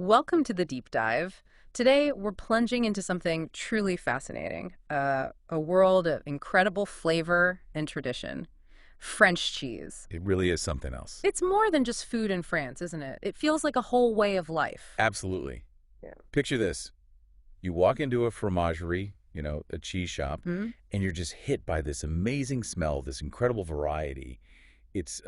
Welcome to the deep dive. Today, we're plunging into something truly fascinating, a world of incredible flavor and tradition. French cheese. It really is something else. It's more than just food in France, isn't it? It feels like a whole way of life. Absolutely. Yeah. Picture this. You walk into a fromagerie, a cheese shop, Hmm? and you're just hit by this amazing smell, this incredible variety. It's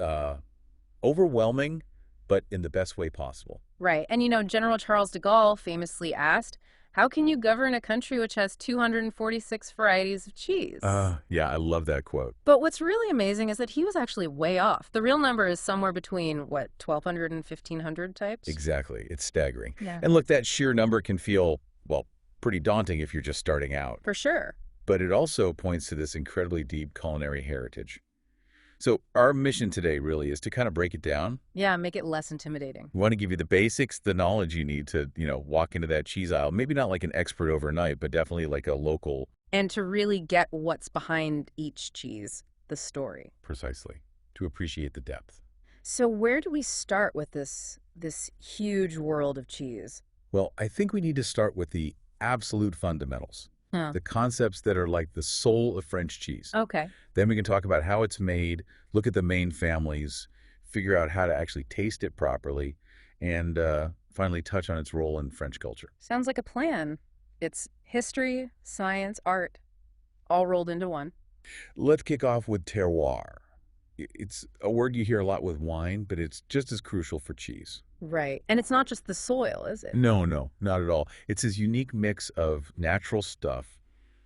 overwhelming, but in the best way possible. Right. And General Charles de Gaulle famously asked, how can you govern a country which has 246 varieties of cheese? Yeah, I love that quote. But what's really amazing is that he was actually way off. The real number is somewhere between, 1,200 and 1,500 types? Exactly. It's staggering. Yeah. And look, that sheer number can feel, well, pretty daunting if you're just starting out. For sure. But it also points to this incredibly deep culinary heritage. So our mission today really is to kind of break it down. Yeah, make it less intimidating. We want to give you the basics, the knowledge you need to, walk into that cheese aisle. Maybe not like an expert overnight, but definitely like a local. And to really get what's behind each cheese, the story. Precisely, to appreciate the depth. So where do we start with this huge world of cheese? Well, I think we need to start with the absolute fundamentals, Huh. the concepts that are like the soul of French cheese. Okay. Then we can talk about how it's made, look at the main families, figure out how to actually taste it properly, and finally touch on its role in French culture. Sounds like a plan. It's history, science, art, all rolled into one. Let's kick off with terroir. It's a word you hear a lot with wine, but it's just as crucial for cheese. Right. And it's not just the soil, is it? No, not at all. It's this unique mix of natural stuff,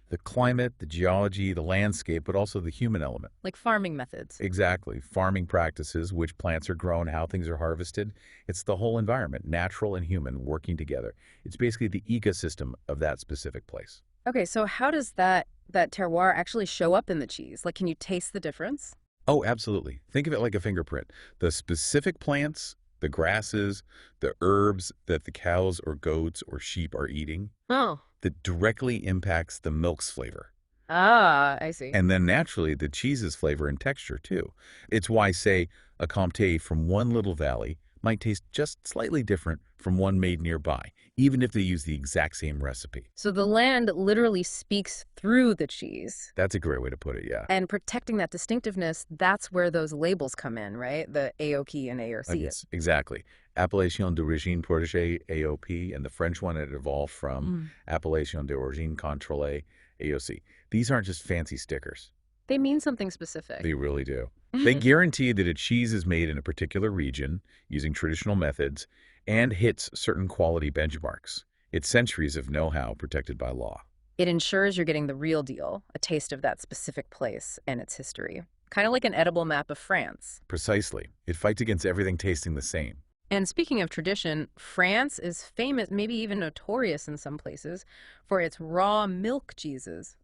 the climate, the geology, the landscape, but also the human element. Like farming methods. Exactly. Farming practices, which plants are grown, how things are harvested. It's the whole environment, natural and human, working together. It's basically the ecosystem of that specific place. Okay, so how does that terroir actually show up in the cheese? Like, can you taste the difference? Oh, absolutely. Think of it like a fingerprint. The specific plants, the grasses, the herbs that the cows or goats or sheep are eating, Oh. that directly impacts the milk's flavor. Ah, I see. And then naturally, the cheese's flavor and texture, too. It's why, say, a Comté from one little valley might taste just slightly different from one made nearby, even if they use the exact same recipe. So the land literally speaks through the cheese. That's a great way to put it, yeah. And protecting that distinctiveness, that's where those labels come in, right? The AOP and ARC. Yes, exactly. Appellation d'origine protégée, AOP, and the French one it evolved from, Appellation d'origine contrôlée, AOC. These aren't just fancy stickers. They mean something specific. They really do. They guarantee that a cheese is made in a particular region using traditional methods and hits certain quality benchmarks. It's centuries of know-how protected by law. It ensures you're getting the real deal, a taste of that specific place and its history. Kind of like an edible map of France. Precisely. It fights against everything tasting the same. And speaking of tradition, France is famous, maybe even notorious in some places, for its raw milk cheeses,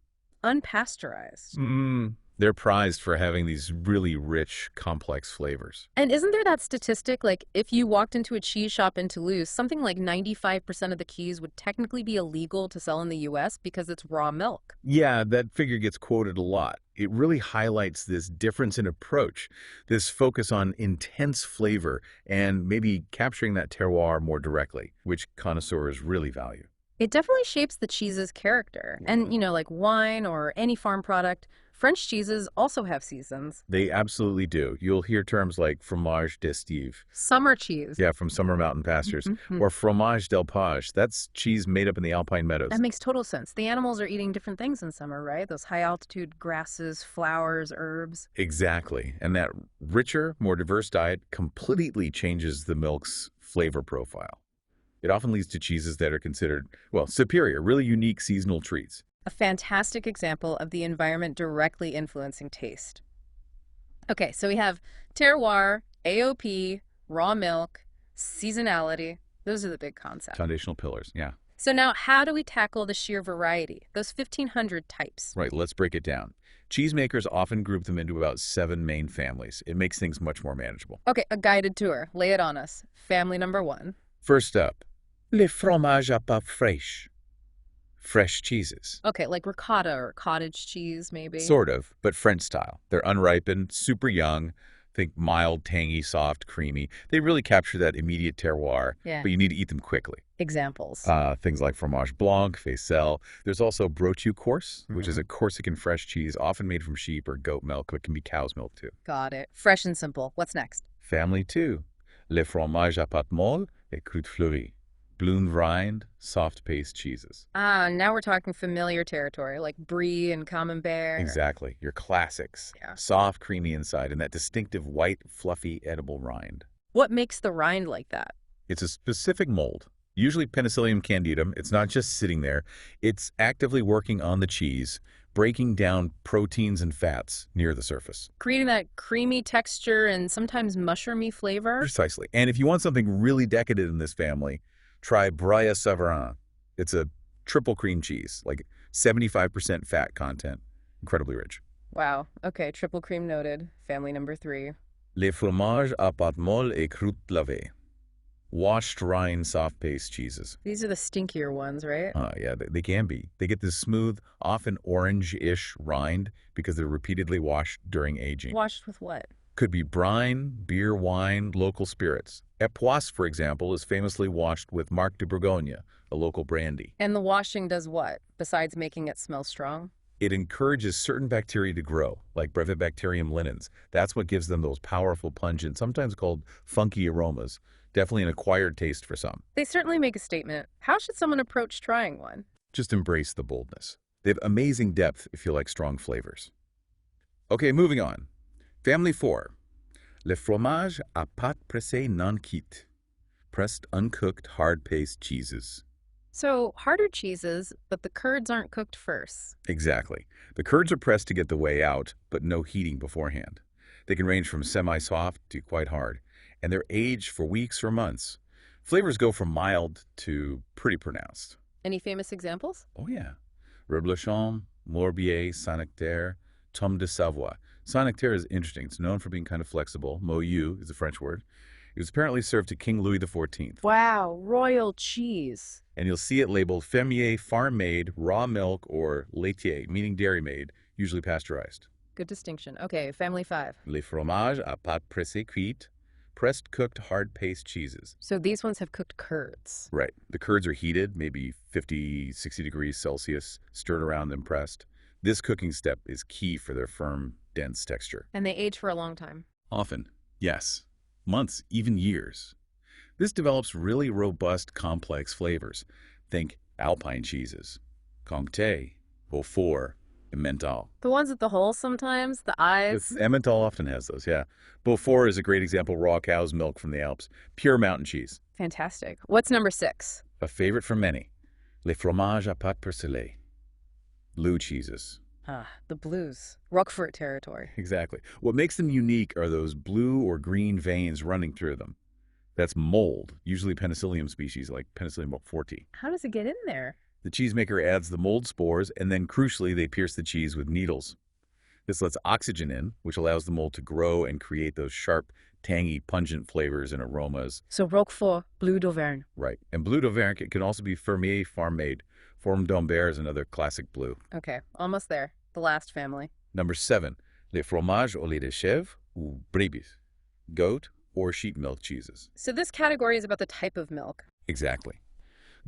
unpasteurized. They're prized for having these really rich, complex flavors. And isn't there that statistic, like if you walked into a cheese shop in Toulouse, something like 95% of the cheese would technically be illegal to sell in the US because it's raw milk? Yeah, that figure gets quoted a lot. It really highlights this difference in approach, this focus on intense flavor and maybe capturing that terroir more directly, which connoisseurs really value. It definitely shapes the cheese's character. And, like wine or any farm product, French cheeses also have seasons. They absolutely do. You'll hear terms like fromage d'estive. Summer cheese. Yeah, from summer mountain pastures. Or fromage d'alpage. That's cheese made up in the alpine meadows. That makes total sense. The animals are eating different things in summer, right? Those high-altitude grasses, flowers, herbs. Exactly. And that richer, more diverse diet completely changes the milk's flavor profile. It often leads to cheeses that are considered, well, superior, really unique seasonal treats. A fantastic example of the environment directly influencing taste. Okay, so we have terroir, AOP, raw milk, seasonality. Those are the big concepts. Foundational pillars, yeah. So now, how do we tackle the sheer variety, those 1,500 types? Right, let's break it down. Cheesemakers often group them into about 7 main families. It makes things much more manageable. Okay, a guided tour. Lay it on us. Family number 1. First up, les fromages à pâte fraîche. Fresh cheeses. Okay, like ricotta or cottage cheese, maybe? Sort of, but French style. They're unripened, super young, Think mild, tangy, soft, creamy. They really capture that immediate terroir, Yeah. but you need to eat them quickly. Examples. Things like fromage blanc, faisselle. There's also brochu Cours, which is a Corsican fresh cheese, often made from sheep or goat milk, but can be cow's milk too. Got it. Fresh and simple. What's next? Family 2. Le fromage à pâte molle et croûte fleurie. Bloom rind, soft paste cheeses. Ah, now we're talking familiar territory, like brie and camembert. Exactly. Your classics. Yeah. Soft, creamy inside, and that distinctive white, fluffy, edible rind. What makes the rind like that? It's a specific mold, usually Penicillium candidum. It's not just sitting there. It's actively working on the cheese, breaking down proteins and fats near the surface. Creating that creamy texture and sometimes mushroomy flavor. Precisely. And if you want something really decadent in this family, try Braille Savarin. It's a triple cream cheese, like 75% fat content, incredibly rich. Wow. Okay, triple cream noted. Family number 3. Les fromages à pâte molle et croûte lavée. Washed rind soft paste cheeses. These are the stinkier ones, right? Yeah, they can be. They get this smooth, often orange-ish rind because they're repeatedly washed during aging. Washed with what? Could be brine, beer, wine, local spirits. Epoisse, for example, is famously washed with Marc de Bourgogne, a local brandy. And the washing does what, besides making it smell strong? It encourages certain bacteria to grow, like Brevibacterium linens. That's what gives them those powerful, pungent, sometimes called funky aromas. Definitely an acquired taste for some. They certainly make a statement. How should someone approach trying one? Just embrace the boldness. They have amazing depth if you like strong flavors. Okay, moving on. Family 4. Le fromage à pâte pressée non cuite. Pressed, uncooked, hard paste cheeses. So, harder cheeses, but the curds aren't cooked first. Exactly. The curds are pressed to get the whey out, but no heating beforehand. They can range from semi-soft to quite hard, and they're aged for weeks or months. Flavors go from mild to pretty pronounced. Any famous examples? Oh yeah. Reblochon, Morbier, Saint-Nectaire, Tome de Savoie. Saint-Nectaire is interesting. It's known for being kind of flexible. Moyu is a French word. It was apparently served to King Louis XIV. Wow, royal cheese. And you'll see it labeled fermier, farm-made, raw milk, or laitier, meaning dairy-made, usually pasteurized. Good distinction. Okay, family 5. Les fromages à pâte pressée cuite, pressed, cooked, hard paste cheeses. So these ones have cooked curds. Right. The curds are heated, maybe 50, 60 degrees Celsius, stirred around and pressed. This cooking step is key for their firm, dense texture. And they age for a long time. Often, yes. Months, even years. This develops really robust, complex flavors. Think alpine cheeses, Comté, Beaufort, Emmental. The ones with the holes sometimes, the eyes. Emmental often has those, yeah. Beaufort is a great example, raw cow's milk from the Alps. Pure mountain cheese. Fantastic. What's number 6? A favorite for many. Les fromages à pâte persillée. Blue cheeses. Ah, the blues. Roquefort territory. Exactly. What makes them unique are those blue or green veins running through them. That's mold, usually Penicillium species like Penicillium forte. How does it get in there? The cheesemaker adds the mold spores, and then crucially, they pierce the cheese with needles. This lets oxygen in, which allows the mold to grow and create those sharp, tangy, pungent flavors and aromas. So Roquefort, Bleu d'Auvergne. Right. And Bleu d'Auvergne can also be fermier, farm-made. Forme d'Ambert is another classic blue. Okay, almost there. The last family. Number 7, les fromages au lait de chèvre ou brebis, goat or sheep milk cheeses. So this category is about the type of milk. Exactly.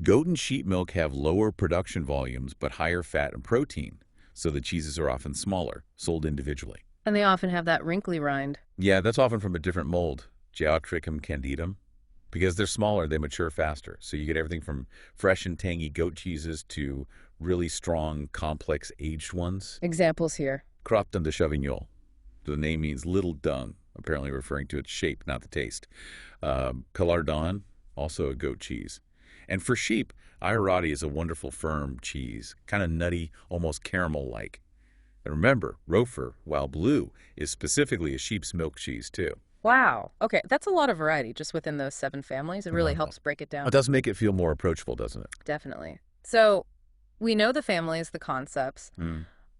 Goat and sheep milk have lower production volumes but higher fat and protein, so the cheeses are often smaller, sold individually. And they often have that wrinkly rind. Yeah, that's often from a different mold, Geotrichum candidum. Because they're smaller, they mature faster. So you get everything from fresh and tangy goat cheeses to really strong, complex, aged ones. Examples here. Crofton de Chavignol. The name means little dung, apparently referring to its shape, not the taste. Calardon, also a goat cheese. And for sheep, Airati is a wonderful firm cheese, kind of nutty, almost caramel-like. And remember, Roquefort, while blue, is specifically a sheep's milk cheese, too. Wow. Okay, that's a lot of variety just within those 7 families. It really helps break it down. It does make it feel more approachable, doesn't it? Definitely. So we know the families, the concepts,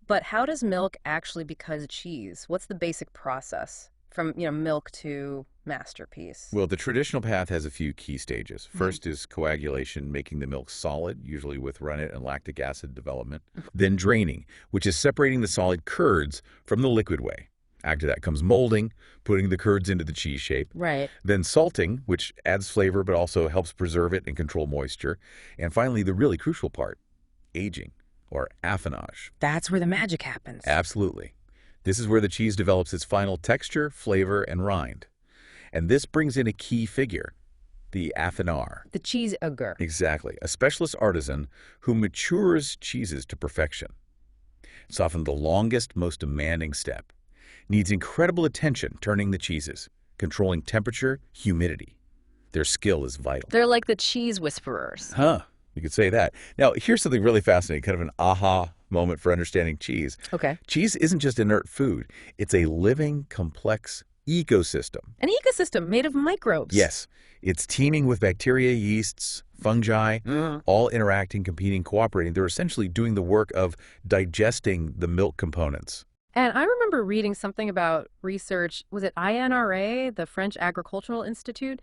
but how does milk actually become cheese? What's the basic process from, milk to masterpiece? Well, the traditional path has a few key stages. First is coagulation, making the milk solid, usually with rennet and lactic acid development. Then draining, which is separating the solid curds from the liquid whey. After that comes molding, putting the curds into the cheese shape. Right. Then salting, which adds flavor but also helps preserve it and control moisture. And finally, the really crucial part, aging, or affinage. That's where the magic happens. Absolutely. This is where the cheese develops its final texture, flavor, and rind. And this brings in a key figure, the affinar. The cheese auger. Exactly. A specialist artisan who matures cheeses to perfection. It's often the longest, most demanding step. Needs incredible attention turning the cheeses, controlling temperature, humidity. Their skill is vital. They're like the cheese whisperers. Huh, you could say that. Now, here's something really fascinating, kind of an aha moment for understanding cheese. Okay. Cheese isn't just inert food. It's a living, complex ecosystem. An ecosystem made of microbes. Yes, it's teeming with bacteria, yeasts, fungi, all interacting, competing, cooperating. They're essentially doing the work of digesting the milk components. And I remember reading something about research, was it INRA, the French Agricultural Institute,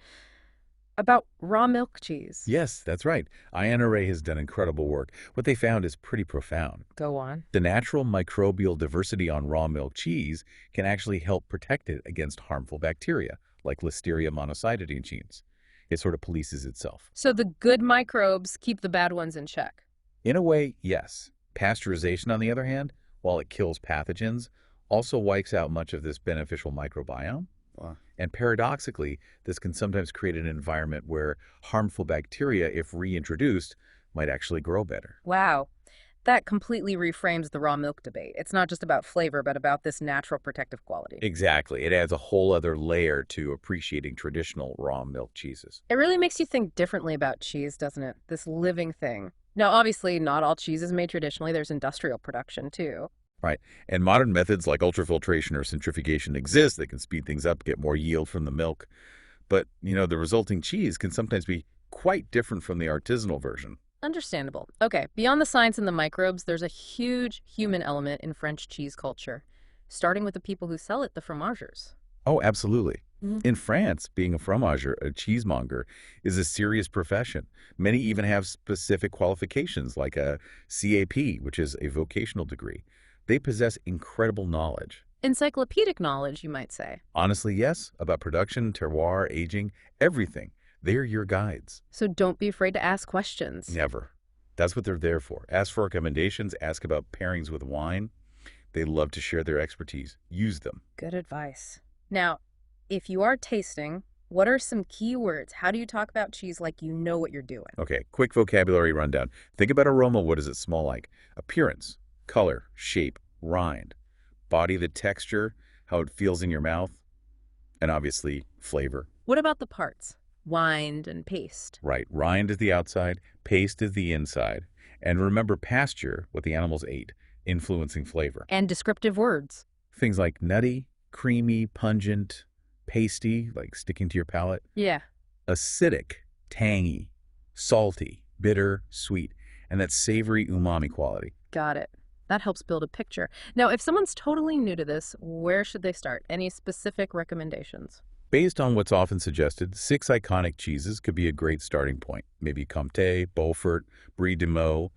about raw milk cheese? Yes, that's right. INRA has done incredible work. What they found is pretty profound. Go on. The natural microbial diversity on raw milk cheese can actually help protect it against harmful bacteria, like Listeria monocytidine genes. It sort of polices itself. So the good microbes keep the bad ones in check. In a way, yes. Pasteurization, on the other hand, while it kills pathogens, also wipes out much of this beneficial microbiome. Wow. And paradoxically, this can sometimes create an environment where harmful bacteria, if reintroduced, might actually grow better. Wow. That completely reframes the raw milk debate. It's not just about flavor, but about this natural protective quality. Exactly. It adds a whole other layer to appreciating traditional raw milk cheeses. It really makes you think differently about cheese, doesn't it? This living thing. Now, obviously, not all cheese is made traditionally. There's industrial production, too. Right. And modern methods like ultrafiltration or centrifugation exist. They can speed things up, get more yield from the milk. But, the resulting cheese can sometimes be quite different from the artisanal version. Understandable. Okay, beyond the science and the microbes, there's a huge human element in French cheese culture, starting with the people who sell it, the fromagers. Oh, absolutely. Mhm. In France, being a fromager, a cheesemonger, is a serious profession. Many even have specific qualifications like a CAP, which is a vocational degree. They possess incredible knowledge. Encyclopedic knowledge, you might say. Honestly, yes, about production, terroir, aging, everything. They're your guides. So don't be afraid to ask questions. Never. That's what they're there for. Ask for recommendations, ask about pairings with wine. They love to share their expertise. Use them. Good advice. Now, if you are tasting, what are some key words? How do you talk about cheese like you know what you're doing? Okay, quick vocabulary rundown. Think about aroma. What does it smell like? Appearance, color, shape, rind. Body, the texture, how it feels in your mouth. And obviously, flavor. What about the parts? Wind and paste. Right, rind is the outside, paste is the inside. And remember pasture, what the animals ate, influencing flavor. And descriptive words. Things like nutty, creamy, pungent, pasty, like sticking to your palate. Yeah. Acidic, tangy, salty, bitter, sweet, and that savory umami quality. Got it. That helps build a picture. Now, if someone's totally new to this, where should they start? Any specific recommendations? Based on what's often suggested, 6 iconic cheeses could be a great starting point. Maybe Comté, Beaufort, Brie de Meaux,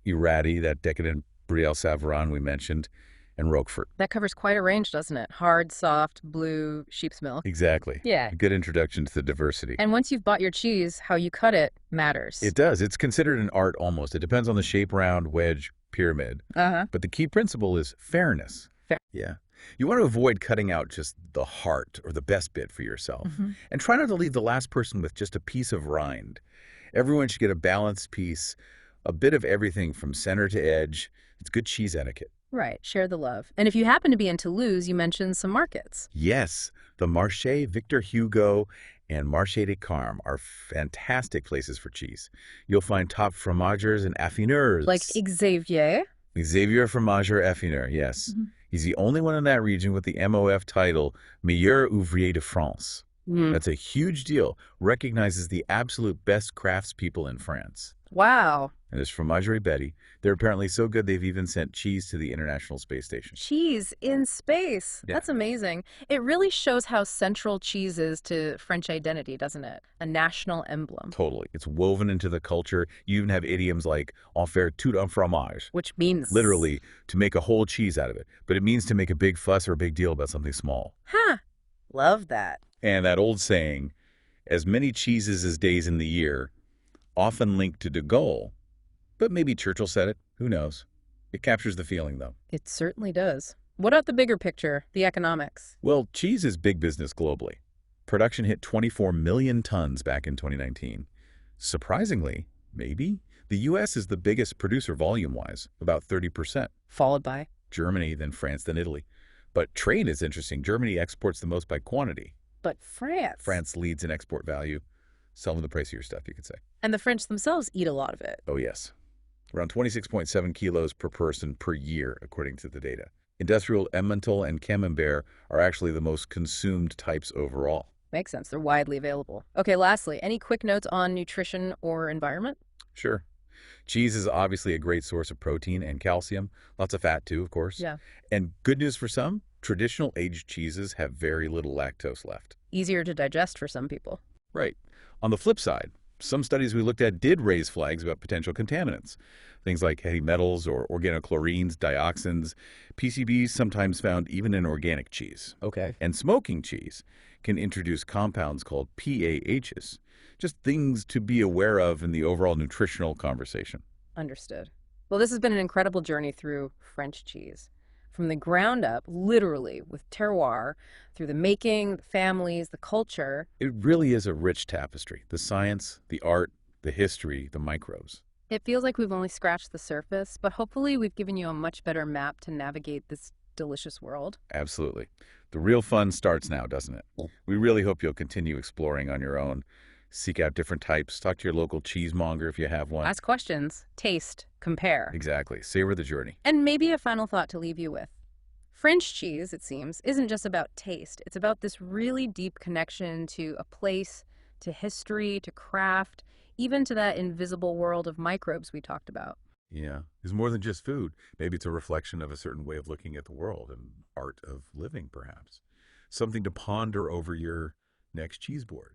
Irati, that decadent Brie au Savarin we mentioned, and Roquefort. That covers quite a range, doesn't it? Hard, soft, blue, sheep's milk. Exactly. Yeah. A good introduction to the diversity. And once you've bought your cheese, how you cut it matters. It does. It's considered an art almost. It depends on the shape, round, wedge, pyramid. Uh-huh. But the key principle is fairness. Fair. Yeah. You want to avoid cutting out just the heart or the best bit for yourself. And try not to leave the last person with just a piece of rind. Everyone should get a balanced piece, a bit of everything from center to edge. It's good cheese etiquette. Right. Share the love. And if you happen to be in Toulouse, you mentioned some markets. Yes, the Marché Victor Hugo and Marché des Carmes are fantastic places for cheese. You'll find top fromagers and affineurs. Like Xavier. Xavier Fromager Affineur, yes. He's the only one in that region with the MOF title, Meilleur Ouvrier de France. Mm. That's a huge deal. Recognizes the absolute best craftspeople in France. Wow. And this Fromagerie Betty. They're apparently so good they've even sent cheese to the International Space Station. Cheese in space. Yeah, That's amazing. It really shows how central cheese is to French identity, doesn't it? A national emblem, totally. It's woven into the culture. You even have idioms like en faire tout un fromage, which means, literally to make a whole cheese out of it. But it means to make a big fuss or a big deal about something small. huh, love that. And that old saying, as many cheeses as days in the year, often linked to de Gaulle, but maybe Churchill said it. Who knows? It captures the feeling, though. It certainly does. What about the bigger picture, the economics? Well, cheese is big business globally. Production hit 24 million tons back in 2019. Surprisingly, maybe, the U.S. is the biggest producer volume-wise, about 30%. Followed by? Germany, then France, then Italy. But trade is interesting. Germany exports the most by quantity. But France. France leads in export value. Sell them the price of your stuff, you could say. And the French themselves eat a lot of it. Oh, yes. Around 26.7 kilos per person per year, according to the data. Industrial Emmental and Camembert are actually the most consumed types overall. Makes sense. They're widely available. Okay, lastly, any quick notes on nutrition or environment? Sure. Cheese is obviously a great source of protein and calcium. Lots of fat, too, of course. Yeah. And good news for some, traditional aged cheeses have very little lactose left. Easier to digest for some people. Right. On the flip side, some studies we looked at did raise flags about potential contaminants. Things like heavy metals or organochlorines, dioxins, PCBs sometimes found even in organic cheese. Okay. And smoking cheese can introduce compounds called PAHs, just things to be aware of in the overall nutritional conversation. Understood. Well, this has been an incredible journey through French cheese. From the ground up, literally, with terroir, through the making, the families, the culture. It really is a rich tapestry. The science, the art, the history, the microbes. It feels like we've only scratched the surface, but hopefully we've given you a much better map to navigate this delicious world. Absolutely. The real fun starts now, doesn't it? We really hope you'll continue exploring on your own. Seek out different types. Talk to your local cheesemonger if you have one. Ask questions, taste, compare. Exactly. Savor the journey. And maybe a final thought to leave you with. French cheese, it seems, isn't just about taste. It's about this really deep connection to a place, to history, to craft, even to that invisible world of microbes we talked about. Yeah. It's more than just food. Maybe it's a reflection of a certain way of looking at the world and art of living, perhaps. Something to ponder over your next cheese board.